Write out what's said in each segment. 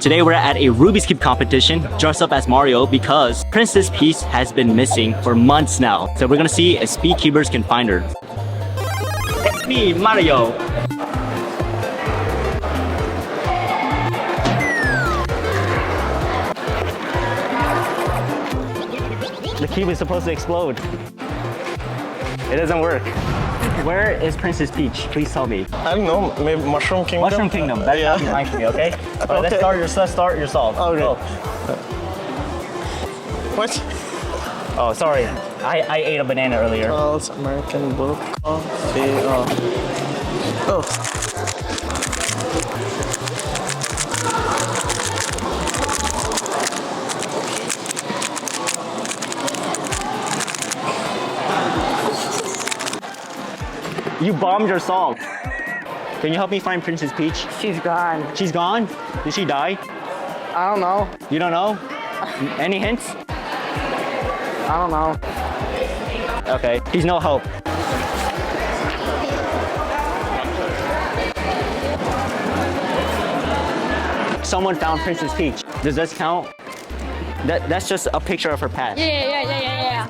Today we're at a Rubik's Cube competition, dressed up as Mario because Princess Peach has been missing for months now. So we're gonna see if speed cubers can find her. It's me, Mario. The cube is supposed to explode. It doesn't work. Where is Princess Peach? Please tell me. I don't know, maybe Mushroom Kingdom? Mushroom Kingdom. That's Yeah. fine for me, okay? Alright, let's start your solve. Okay. Go. What? Oh, sorry. I ate a banana earlier. Charles American book coffee. Oh. You bombed your solve. Can you help me find Princess Peach? She's gone. She's gone? Did she die? I don't know. You don't know? Any hints? I don't know. Okay, he's no help. Someone found Princess Peach. Does this count? That's just a picture of her past. Yeah.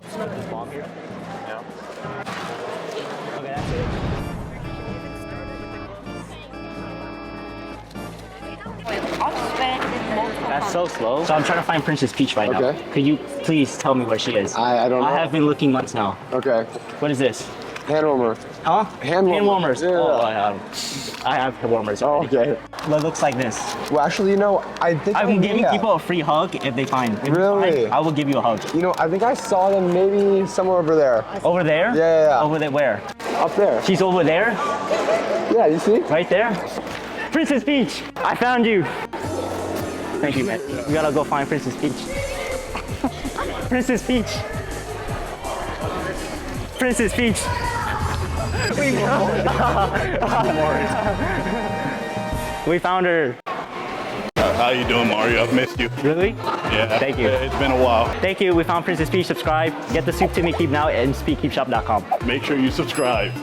This bomb here? No. Okay, that's it. That's so slow. So I'm trying to find Princess Peach right now. Okay. Could you please tell me where she is? I don't know. I have been looking months now. Okay. What is this? Hand warmer. Huh? Hand warmer. warmers. Yeah. Oh, I have hand warmers. Oh, already. okay. It looks like this. Well, actually, you know, I think I'm giving yeah. people a free hug if they find. If you Really? find, I will give you a hug. You know, I think I saw them maybe somewhere over there. Over there? Yeah. Over there, where? Up there. She's over there? Yeah, you see? Right there? Princess Peach, I found you. Thank you, man. We gotta go find Princess Peach. Princess Peach. Princess Peach. We found her. How you doing, Mario? I've missed you. Really? Yeah. Thank you. It's been a while. Thank you. We found Princess Peach. Subscribe. Get the soup to me keep now at speedkeepshop.com. Make sure you subscribe.